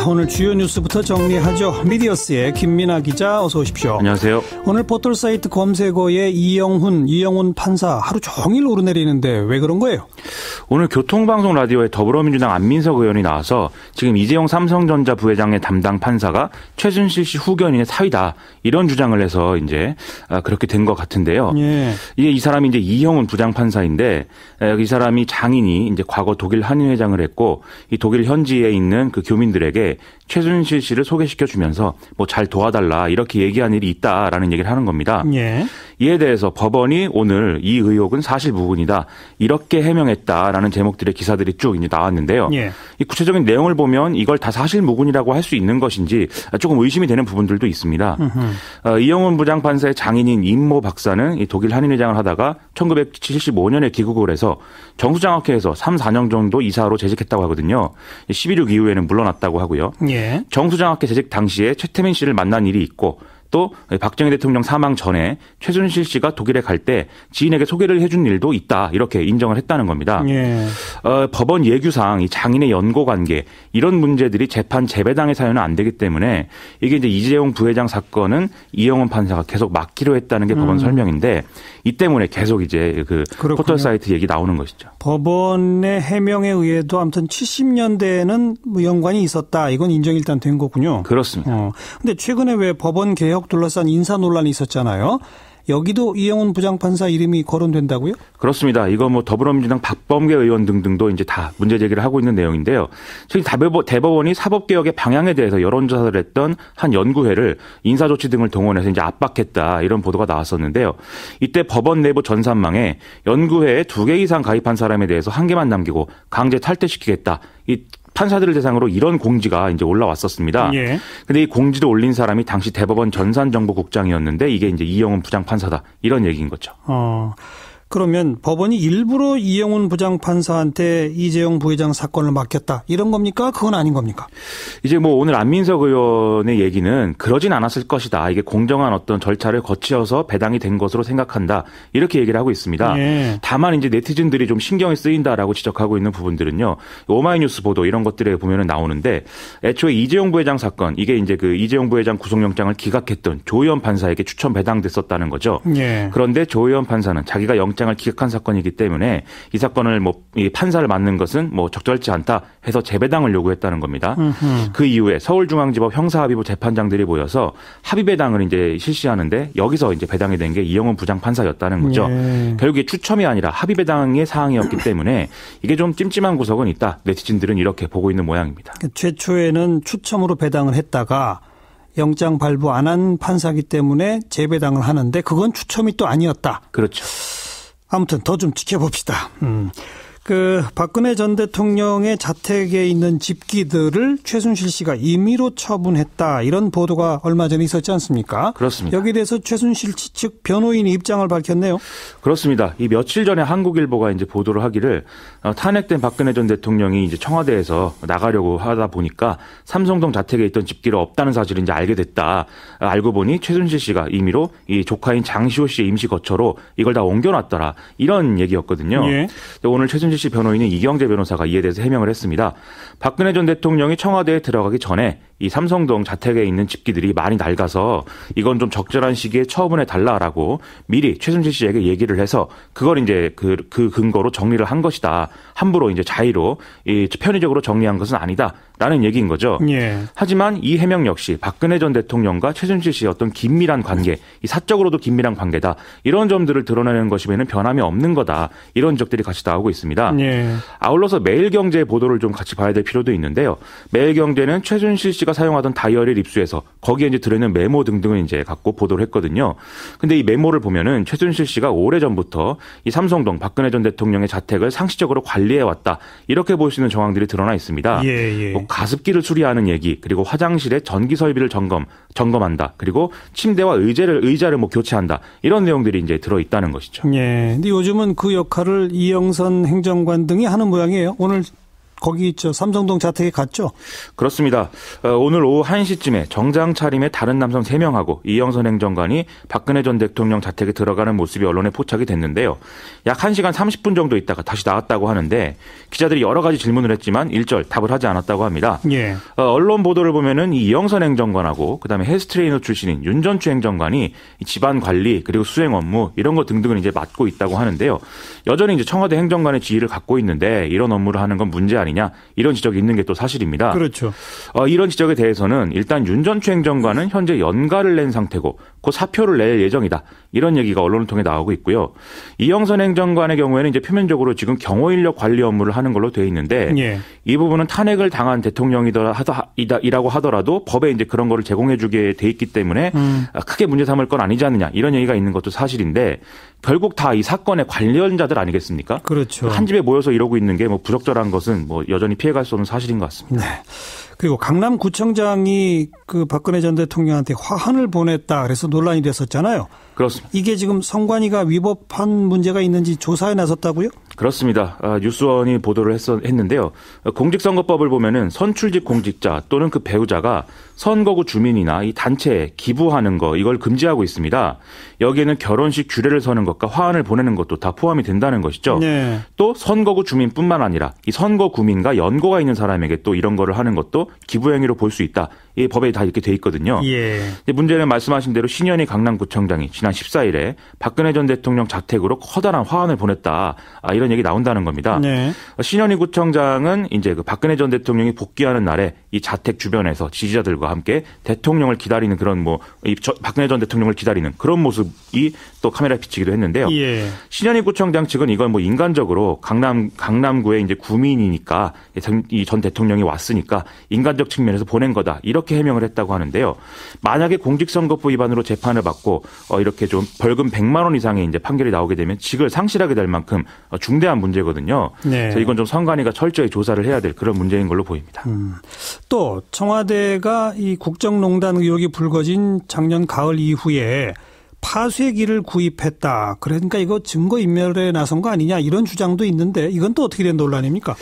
오늘 주요 뉴스부터 정리하죠. 미디어스의 김민아 기자 어서 오십시오. 안녕하세요. 오늘 포털사이트 검색어에 이영훈 판사 하루 종일 오르내리는데 왜 그런 거예요? 오늘 교통방송 라디오에 더불어민주당 안민석 의원이 나와서 지금 이재용 삼성전자 부회장의 담당 판사가 최순실 씨 후견인의 사위다 이런 주장을 해서 이제 그렇게 된 것 같은데요. 예. 이 사람이 이제 이영훈 부장판사인데 이 사람이 장인이 이제 과거 독일 한인회장을 했고 이 독일 현지에 있는 그 교민들에게 최순실 씨를 소개시켜 주면서 뭐 잘 도와달라 이렇게 얘기한 일이 있다라는 얘기를 하는 겁니다. 예. 이에 대해서 법원이 오늘 이 의혹은 사실무근이다 이렇게 해명했다라는 제목들의 기사들이 쭉 이제 나왔는데요. 예. 이 구체적인 내용을 보면 이걸 다 사실무근이라고 할 수 있는 것인지 조금 의심이 되는 부분들도 있습니다. 이영훈 부장판사의 장인인 임모 박사는 이 독일 한인회장을 하다가 1975년에 귀국을 해서 정수장학회에서 3, 4년 정도 이사로 재직했다고 하거든요. 11.6 이후에는 물러났다고 하고요. 예. 정수장학회 재직 당시에 최태민 씨를 만난 일이 있고 또 박정희 대통령 사망 전에 최순실 씨가 독일에 갈 때 지인에게 소개를 해준 일도 있다 이렇게 인정을 했다는 겁니다. 예. 법원 예규상 이 장인의 연고관계 이런 문제들이 재판 재배당의 사유는 안 되기 때문에 이게 이제 이재용 부회장 사건은 이영훈 판사가 계속 막기로 했다는 게 법원 설명인데 이 때문에 계속 이제 그 포털 사이트 얘기 나오는 것이죠. 법원의 해명에 의해도 아무튼 70년대에는 뭐 연관이 있었다 이건 인정이 일단 된 거군요. 그렇습니다. 근데 최근에 왜 법원 개혁 둘러싼 인사 논란이 있었잖아요. 여기도 이영훈 부장판사 이름이 거론된다고요? 그렇습니다. 이거 뭐 더불어민주당 박범계 의원 등등도 이제 다 문제 제기를 하고 있는 내용인데요. 지금 대법원이 사법개혁의 방향에 대해서 여론조사를 했던 한 연구회를 인사조치 등을 동원해서 이제 압박했다 이런 보도가 나왔었는데요. 이때 법원 내부 전산망에 연구회에 2개 이상 가입한 사람에 대해서 1개만 남기고 강제 탈퇴시키겠다. 이 판사들을 대상으로 이런 공지가 이제 올라왔었습니다. 예. 근데 이 공지를 올린 사람이 당시 대법원 전산정보국장이었는데 이게 이제 이영훈 부장판사다. 이런 얘기인 거죠. 그러면 법원이 일부러 이영훈 부장판사한테 이재용 부회장 사건을 맡겼다. 이런 겁니까? 그건 아닌 겁니까? 이제 뭐 오늘 안민석 의원의 얘기는 그러진 않았을 것이다. 이게 공정한 어떤 절차를 거치어서 배당이 된 것으로 생각한다. 이렇게 얘기를 하고 있습니다. 예. 다만 이제 네티즌들이 좀 신경이 쓰인다라고 지적하고 있는 부분들은요. 오마이뉴스 보도 이런 것들에 보면은 나오는데 애초에 이재용 부회장 사건 이게 이제 그 이재용 부회장 구속영장을 기각했던 조의원 판사에게 추천 배당됐었다는 거죠. 예. 그런데 조의원 판사는 자기가 영장을 기각한 사건이기 때문에 이 사건을 이 판사를 맡는 것은 적절치 않다 해서 재배당을 요구했다는 겁니다. 그 이후에 서울중앙지법 형사합의부 재판장들이 모여서 합의배당을 이제 실시하는데 여기서 이제 배당이 된 게 이영훈 부장판사였다는 거죠. 예. 결국에 추첨이 아니라 합의배당의 사항이었기 때문에 이게 좀 찜찜한 구석은 있다. 네티즌들은 이렇게 보고 있는 모양입니다. 최초에는 추첨으로 배당을 했다가 영장 발부 안 한 판사기 때문에 재배당을 하는데 그건 추첨이 또 아니었다. 그렇죠. 아무튼 더 좀 지켜봅시다. 박근혜 전 대통령의 자택에 있는 집기들을 최순실 씨가 임의로 처분했다. 이런 보도가 얼마 전에 있었지 않습니까? 그렇습니다. 여기에 대해서 최순실 씨 측 변호인이 입장을 밝혔네요. 그렇습니다. 이 며칠 전에 한국일보가 이제 보도를 하기를 탄핵된 박근혜 전 대통령이 이제 청와대에서 나가려고 하다 보니까 삼성동 자택에 있던 집기를 없다는 사실을 이제 알게 됐다. 알고 보니 최순실 씨가 임의로 이 조카인 장시호 씨의 임시 거처로 이걸 다 옮겨놨더라. 이런 얘기였거든요. 예. 오늘 최순실 씨 변호인인 이경재 변호사가 이에 대해서 해명을 했습니다. 박근혜 전 대통령이 청와대에 들어가기 전에 이 삼성동 자택에 있는 집기들이 많이 낡아서 이건 좀 적절한 시기에 처분해 달라라고 미리 최순실 씨에게 얘기를 해서 그걸 이제 그 근거로 정리를 한 것이다. 함부로 이제 자의로 편의적으로 정리한 것은 아니다라는 얘기인 거죠. 예. 하지만 이 해명 역시 박근혜 전 대통령과 최순실 씨의 어떤 긴밀한 관계, 이 사적으로도 긴밀한 관계다. 이런 점들을 드러내는 것이면은 변함이 없는 거다. 이런 적들이 같이 나오고 있습니다. 예. 아울러서 매일경제 보도를 좀 같이 봐야 될 필요도 있는데요. 매일경제는 최순실 씨가 사용하던 다이어리를 입수해서 거기에 이제 들어있는 메모 등등을 이제 갖고 보도를 했거든요. 근데 이 메모를 보면은 최순실 씨가 오래전부터 이 삼성동 박근혜 전 대통령의 자택을 상시적으로 관리해왔다. 이렇게 볼 수 있는 정황들이 드러나 있습니다. 예. 가습기를 수리하는 얘기, 그리고 화장실의 전기 설비를 점검한다. 그리고 침대와 의자를 교체한다. 이런 내용들이 이제 들어있다는 것이죠. 예. 근데 요즘은 그 역할을 이영선 행정관 등이 하는 모양이에요. 오늘 거기 삼성동 자택에 갔죠? 그렇습니다. 오늘 오후 1시쯤에 정장 차림의 다른 남성 3명하고 이영선 행정관이 박근혜 전 대통령 자택에 들어가는 모습이 언론에 포착이 됐는데요. 약 1시간 30분 정도 있다가 다시 나왔다고 하는데 기자들이 여러 가지 질문을 했지만 일절 답을 하지 않았다고 합니다. 예. 언론 보도를 보면은 이 이영선 행정관하고 그다음에 헬스 트레이너 출신인 윤전추 행정관이 집안 관리 그리고 수행 업무 이런 거 등등을 이제 맡고 있다고 하는데요. 여전히 이제 청와대 행정관의 지위를 갖고 있는데 이런 업무를 하는 건 문제 아니냐 이런 지적이 있는 게 또 사실입니다. 그렇죠. 이런 지적에 대해서는 일단 윤전추 행정관은 현재 연가를 낸 상태고 곧 사표를 낼 예정이다. 이런 얘기가 언론을 통해 나오고 있고요. 이영선 행정관의 경우에는 이제 표면적으로 지금 경호인력 관리 업무를 하는 걸로 돼 있는데 예. 이 부분은 탄핵을 당한 대통령이라고 하더라도 법에 이제 그런 거를 제공해주게 돼 있기 때문에 크게 문제 삼을 건 아니지 않느냐 이런 얘기가 있는 것도 사실인데 결국 다 이 사건의 관련자들 아니겠습니까? 그렇죠. 한 집에 모여서 이러고 있는 게 뭐 부적절한 것은 뭐 여전히 피해갈 수 없는 사실인 것 같습니다. 네. 그리고 강남구청장이 그 박근혜 전 대통령한테 화환을 보냈다 그래서 논란이 됐었잖아요. 그렇습니다. 이게 지금 선관위가 위법한 문제가 있는지 조사에 나섰다고요? 그렇습니다. 뉴스원이 보도를 했는데요. 공직선거법을 보면은 선출직 공직자 또는 그 배우자가 선거구 주민이나 이 단체에 기부하는 거 이걸 금지하고 있습니다. 여기에는 결혼식 규례를 서는 것과 화환을 보내는 것도 다 포함이 된다는 것이죠. 네. 또 선거구 주민뿐만 아니라 이 선거구민과 연고가 있는 사람에게 또 이런 거를 하는 것도 기부행위로 볼 수 있다. 이 법에 다 이렇게 돼 있거든요. 예. 문제는 말씀하신 대로 신현희 강남구청장이 지난 14일에 박근혜 전 대통령 자택으로 커다란 화환을 보냈다. 이런 얘기 나온다는 겁니다. 네. 신현희 구청장은 이제 그 박근혜 전 대통령이 복귀하는 날에 이 자택 주변에서 지지자들과 함께 대통령을 기다리는 그런 박근혜 전 대통령을 기다리는 그런 모습이 또 카메라에 비치기도 했는데요. 예. 신현희 구청장 측은 이걸 인간적으로 강남구의 이제 구민이니까 이 전 대통령이 왔으니까 인간적 측면에서 보낸 거다. 이렇게 해명을 했다고 하는데요. 만약에 공직선거법 위반으로 재판을 받고 이렇게 좀 벌금 100만 원 이상의 이제 판결이 나오게 되면 직을 상실하게 될 만큼 중대한 문제거든요. 네. 그래서 이건 좀 선관위가 철저히 조사를 해야 될 그런 문제인 걸로 보입니다. 또 청와대가 이 국정농단 의혹이 불거진 작년 가을 이후에 파쇄기를 구입했다. 그러니까 이거 증거인멸에 나선 거 아니냐 이런 주장도 있는데 이건 또 어떻게 된 논란입니까?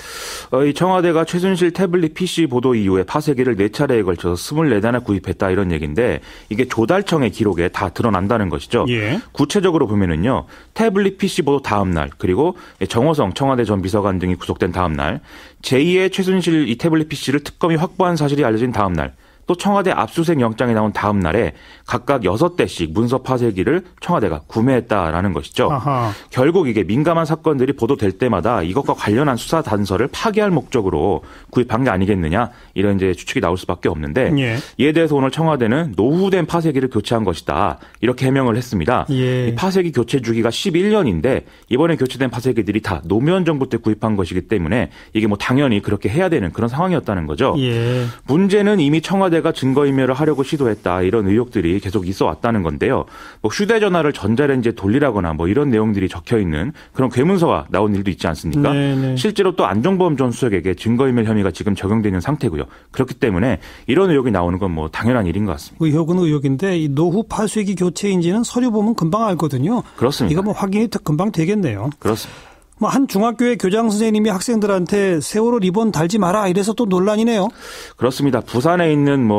이 청와대가 최순실 태블릿 PC 보도 이후에 파쇄기를 4차례에 걸쳐서 24대나 구입했다 이런 얘기인데 이게 조달청의 기록에 다 드러난다는 것이죠. 예. 구체적으로 보면은요. 태블릿 PC 보도 다음 날 그리고 정호성 청와대 전 비서관 등이 구속된 다음 날 제2의 최순실 이 태블릿 PC를 특검이 확보한 사실이 알려진 다음 날 또 청와대 압수수색 영장이 나온 다음 날에 각각 6대씩 문서 파쇄기를 청와대가 구매했다라는 것이죠. 아하. 결국 이게 민감한 사건들이 보도될 때마다 이것과 관련한 수사 단서를 파기할 목적으로 구입한 게 아니겠느냐 이런 이제 추측이 나올 수밖에 없는데 예. 이에 대해서 오늘 청와대는 노후된 파쇄기를 교체한 것이다 이렇게 해명을 했습니다. 예. 이 파쇄기 교체 주기가 11년인데 이번에 교체된 파쇄기들이 다 노무현 정부 때 구입한 것이기 때문에 이게 당연히 그렇게 해야 되는 그런 상황이었다는 거죠. 예. 문제는 이미 청와대가 증거인멸을 하려고 시도했다 이런 의혹들이 계속 있어 왔다는 건데요. 휴대전화를 전자레인지에 돌리라거나 이런 내용들이 적혀 있는 그런 괴문서가 나온 일도 있지 않습니까? 네네. 실제로 또 안종범 전 수석에게 증거인멸 혐의가 지금 적용되는 상태고요. 그렇기 때문에 이런 의혹이 나오는 건 당연한 일인 것 같습니다. 의혹은 의혹인데 이 노후 파쇄기 교체인지는 서류 보면 금방 알거든요. 그렇습니다. 이거 확인이 금방 되겠네요. 그렇습니다. 한 중학교의 교장 선생님이 학생들한테 세월호 리본 달지 마라 이래서 또 논란이네요. 그렇습니다. 부산에 있는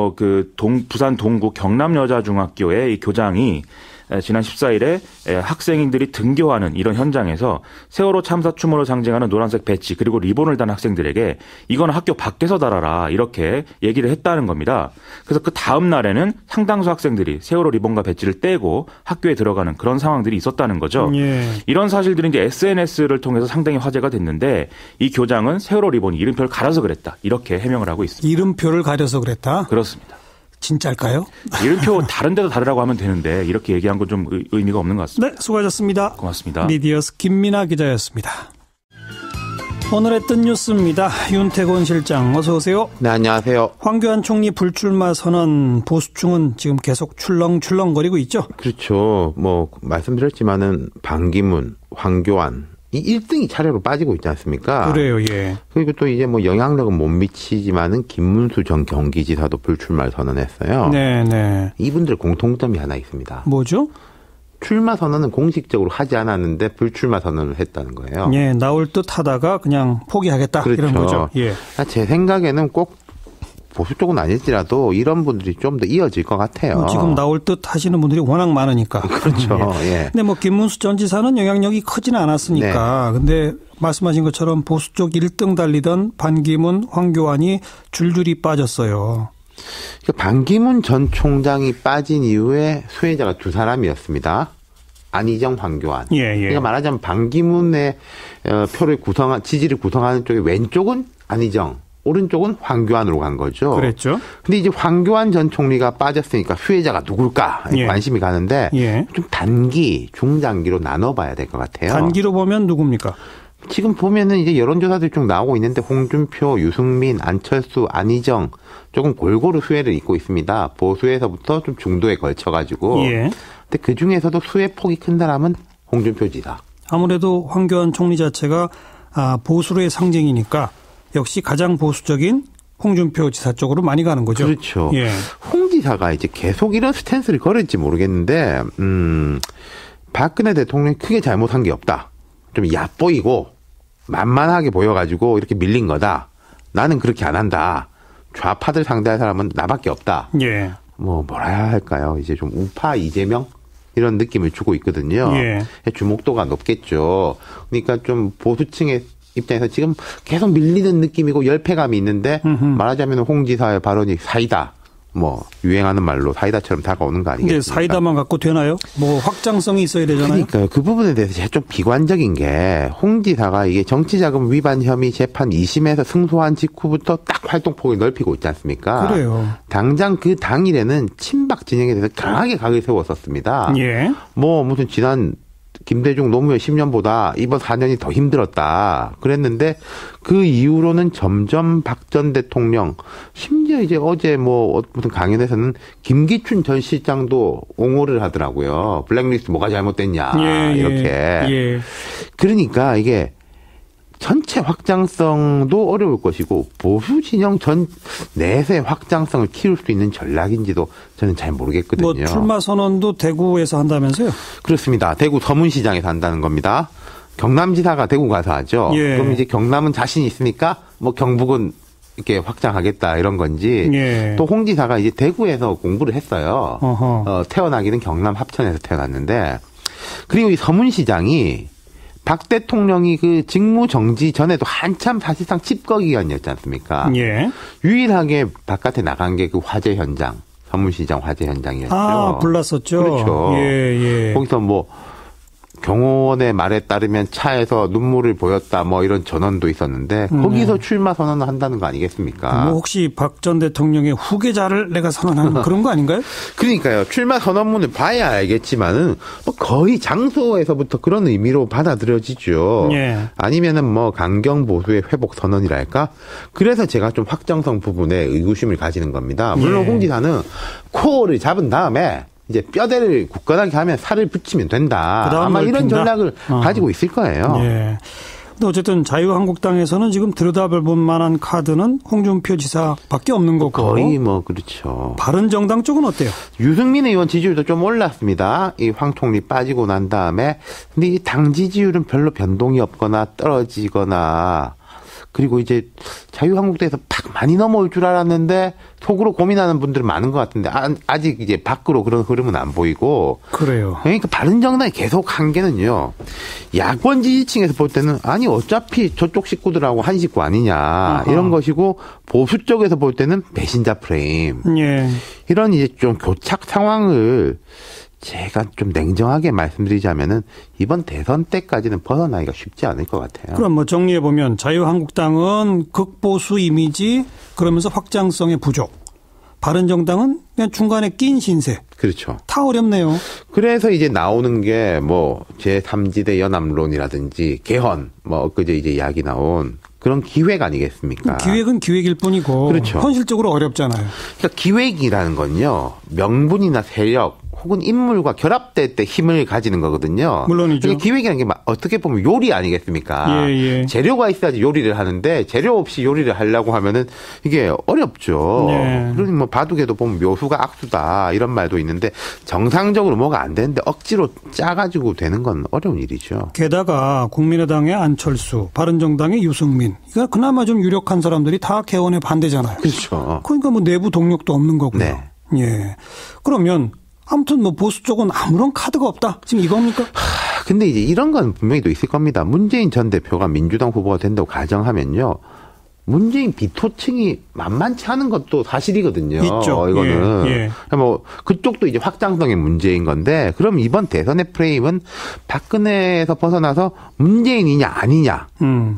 부산 동구 경남여자중학교의 이 교장이 지난 14일에 학생들이 등교하는 이런 현장에서 세월호 참사 추모를 상징하는 노란색 배지 그리고 리본을 단 학생들에게 이건 학교 밖에서 달아라 이렇게 얘기를 했다는 겁니다. 그래서 그 다음 날에는 상당수 학생들이 세월호 리본과 배지를 떼고 학교에 들어가는 그런 상황들이 있었다는 거죠. 예. 이런 사실들이 이제 SNS를 통해서 상당히 화제가 됐는데 이 교장은 세월호 리본 이름표를 갈아서 그랬다 이렇게 해명을 하고 있습니다. 이름표를 가려서 그랬다? 그렇습니다. 진짜일까요? 이름표 다른 데도 다르라고 하면 되는데 이렇게 얘기한 건 좀 의미가 없는 것 같습니다. 네, 수고하셨습니다. 고맙습니다. 미디어스 김민아 기자였습니다. 오늘의 뜬 뉴스입니다. 윤태곤 실장 어서 오세요. 네, 안녕하세요. 황교안 총리 불출마 선언 보수층은 지금 계속 출렁출렁거리고 있죠? 그렇죠. 말씀드렸지만은 반기문, 황교안 이 1등이 차례로 빠지고 있지 않습니까? 그래요, 예. 그리고 또 이제 영향력은 못 미치지만은 김문수 전 경기지사도 불출마를 선언했어요. 네. 이분들 공통점이 하나 있습니다. 뭐죠? 출마 선언은 공식적으로 하지 않았는데 불출마 선언을 했다는 거예요. 예, 나올 듯 하다가 그냥 포기하겠다. 그렇죠. 이런 거죠. 예. 제 생각에는 꼭 보수 쪽은 아닐지라도 이런 분들이 좀 더 이어질 것 같아요. 지금 나올 듯 하시는 분들이 워낙 많으니까. 그렇죠. 예. 근데 뭐 김문수 전 지사는 영향력이 크지는 않았으니까. 네. 근데 말씀하신 것처럼 보수 쪽 1등 달리던 반기문, 황교안이 줄줄이 빠졌어요. 반기문 전 총장이 빠진 이후에 수혜자가 두 사람이었습니다. 안희정, 황교안. 예, 예. 그러니까 말하자면 반기문의 표를 지지를 구성하는 쪽의 왼쪽은 안희정, 오른쪽은 황교안으로 간 거죠. 그랬죠. 근데 이제 황교안 전 총리가 빠졌으니까 수혜자가 누굴까 예. 관심이 가는데 예. 좀 단기, 중장기로 나눠봐야 될 것 같아요. 단기로 보면 누굽니까? 지금 보면은 이제 여론조사들 쭉 나오고 있는데 홍준표, 유승민, 안철수, 안희정 조금 골고루 수혜를 잇고 있습니다. 보수에서부터 좀 중도에 걸쳐가지고. 예. 근데 그 중에서도 수혜 폭이 큰 사람은 홍준표 지사. 아무래도 황교안 총리 자체가 보수로의 상징이니까 역시 가장 보수적인 홍준표 지사 쪽으로 많이 가는 거죠. 그렇죠. 예. 홍 지사가 이제 계속 이런 스탠스를 걸을지 모르겠는데, 박근혜 대통령이 크게 잘못한 게 없다. 좀 얕보이고 만만하게 보여가지고 이렇게 밀린 거다. 나는 그렇게 안 한다. 좌파들 상대할 사람은 나밖에 없다. 예. 뭐라 해야 할까요? 이제 좀 우파 이재명 이런 느낌을 주고 있거든요. 예. 주목도가 높겠죠. 그러니까 좀 보수층의 입장에서 지금 계속 밀리는 느낌이고 열패감이 있는데 말하자면 홍 지사의 발언이 사이다. 뭐 유행하는 말로 사이다처럼 다가오는 거 아니겠습니까? 근데 사이다만 갖고 되나요? 뭐 확장성이 있어야 되잖아요. 그러니까요. 그 부분에 대해서 제가 좀 비관적인 게 홍 지사가 이게 정치자금 위반 혐의 재판 2심에서 승소한 직후부터 딱 활동폭을 넓히고 있지 않습니까? 그래요. 당장 그 당일에는 친박 진영에 대해서 강하게 각을 세웠었습니다. 예. 뭐 무슨 지난 김대중 노무현 10년보다 이번 4년이 더 힘들었다. 그랬는데 그 이후로는 점점 박 전 대통령, 심지어 이제 어제 뭐 무슨 강연에서는 김기춘 전 실장도 옹호를 하더라고요. 블랙리스트 뭐가 잘못됐냐. 예, 이렇게. 예. 그러니까 이게 전체 확장성도 어려울 것이고 보수 진영 전 내세 확장성을 키울 수 있는 전략인지도 저는 잘 모르겠거든요. 뭐 출마 선언도 대구에서 한다면서요? 그렇습니다. 대구 서문시장에서 한다는 겁니다. 경남지사가 대구 가서 하죠. 예. 그럼 이제 경남은 자신이 있으니까 뭐 경북은 이렇게 확장하겠다 이런 건지 예. 또 홍 지사가 이제 대구에서 공부를 했어요. 태어나기는 경남 합천에서 태어났는데 그리고 이 서문시장이 박 대통령이 그 직무 정지 전에도 한참 사실상 칩거기간이었지 않습니까? 예. 유일하게 바깥에 나간 게 그 화재 현장, 서문시장 화재 현장이었죠. 아, 불났었죠. 그렇죠. 예. 거기서 뭐 경호원의 말에 따르면 차에서 눈물을 보였다 뭐 이런 전원도 있었는데 거기서 출마 선언을 한다는 거 아니겠습니까? 뭐 혹시 박 전 대통령의 후계자를 내가 선언하는 그런 거 아닌가요? 그러니까요. 출마 선언문을 봐야 알겠지만은 뭐 거의 장소에서부터 그런 의미로 받아들여지죠. 예. 아니면은 뭐 강경 보수의 회복 선언이랄까? 그래서 제가 좀 확정성 부분에 의구심을 가지는 겁니다. 물론 예. 홍 지사는 코어를 잡은 다음에 이제 뼈대를 굳건하게 하면 살을 붙이면 된다. 아마 이런 전략을 가지고 있을 거예요. 예. 근데 어쨌든 자유한국당에서는 지금 들여다볼 만한 카드는 홍준표 지사밖에 없는 거고. 거의 뭐 그렇죠. 바른정당 쪽은 어때요? 유승민 의원 지지율도 좀 올랐습니다. 이 황 총리 빠지고 난 다음에. 근데 이 당 지지율은 별로 변동이 없거나 떨어지거나 그리고 이제 자유한국당에서 팍 많이 넘어올 줄 알았는데 속으로 고민하는 분들은 많은 것 같은데 아직 이제 밖으로 그런 흐름은 안 보이고. 그래요. 그러니까 바른정당이 계속 한 게는요. 야권 지지층에서 볼 때는 아니 어차피 저쪽 식구들하고 한 식구 아니냐 아하. 이런 것이고 보수 쪽에서 볼 때는 배신자 프레임. 예. 이런 이제 좀 교착 상황을 제가 좀 냉정하게 말씀드리자면은 이번 대선 때까지는 벗어나기가 쉽지 않을 것 같아요. 그럼 뭐 정리해 보면 자유한국당은 극보수 이미지 그러면서 확장성의 부족. 바른정당은 그냥 중간에 낀 신세. 그렇죠. 다 어렵네요. 그래서 이제 나오는 게 뭐 제3지대 연합론이라든지 개헌 뭐 엊그제 이제 이야기 나온 그런 기획 아니겠습니까? 기획은 기획일 뿐이고 그렇죠. 현실적으로 어렵잖아요. 그러니까 기획이라는 건요. 명분이나 세력 혹은 인물과 결합될 때 힘을 가지는 거거든요. 물론이죠. 그러니까 기획이라는 게 어떻게 보면 요리 아니겠습니까? 예. 재료가 있어야지 요리를 하는데 재료 없이 요리를 하려고 하면은 이게 어렵죠. 네. 그러니 뭐 바둑에도 보면 묘수가 악수다 이런 말도 있는데 정상적으로 뭐가 안 되는데 억지로 짜가지고 되는 건 어려운 일이죠. 게다가 국민의당의 안철수, 바른정당의 유승민, 이거 그나마 좀 유력한 사람들이 다 개헌에 반대잖아요. 그렇죠. 그러니까 뭐 내부 동력도 없는 거고요. 네. 예. 그러면 아무튼 뭐 보수 쪽은 아무런 카드가 없다. 지금 이겁니까? 근데 이제 이런 건 분명히 또 있을 겁니다. 문재인 전 대표가 민주당 후보가 된다고 가정하면요. 문재인 비토층이 만만치 않은 것도 사실이거든요. 있죠. 이거는. 예. 뭐 그쪽도 이제 확장성의 문제인 건데 그럼 이번 대선의 프레임은 박근혜에서 벗어나서 문재인이냐 아니냐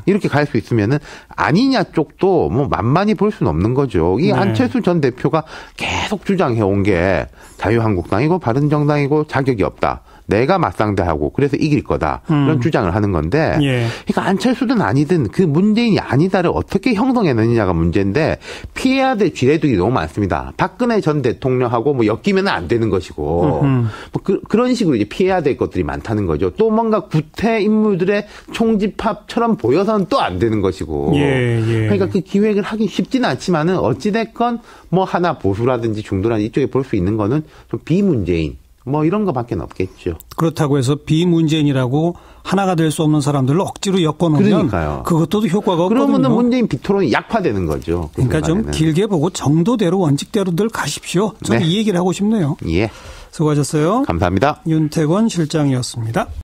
이렇게 갈 수 있으면은 아니냐 쪽도 뭐 만만히 볼 수는 없는 거죠. 이 네. 안철수 전 대표가 계속 주장해온 게 자유한국당이고 바른정당이고 자격이 없다. 내가 맞상대하고 그래서 이길 거다. 이런 주장을 하는 건데 예. 그러니까 안철수든 아니든 그 문재인이 아니다를 어떻게 형성해내느냐가 문제인데 피해야 될 쥐레들이 너무 많습니다. 박근혜 전 대통령하고 뭐 엮이면 안 되는 것이고 뭐 그런 식으로 이제 피해야 될 것들이 많다는 거죠. 또 뭔가 구태 인물들의 총집합처럼 보여서는 또 안 되는 것이고 예. 그러니까 그 기획을 하기 쉽지는 않지만은 어찌됐건 뭐 하나 보수라든지 중도라든지 이쪽에 볼 수 있는 거는 좀 비문재인 뭐 이런 거밖에 없겠죠. 그렇다고 해서 비문재인이라고 하나가 될 수 없는 사람들을 억지로 엮어놓으면 그러니까요. 그것도 효과가 없거든요. 그러면은 문재인 비토론이 약화되는 거죠. 그러니까 좀 길게 보고 정도대로 원칙대로들 가십시오. 저는 네. 이 얘기를 하고 싶네요. 예. 수고하셨어요. 감사합니다. 윤태권 실장이었습니다.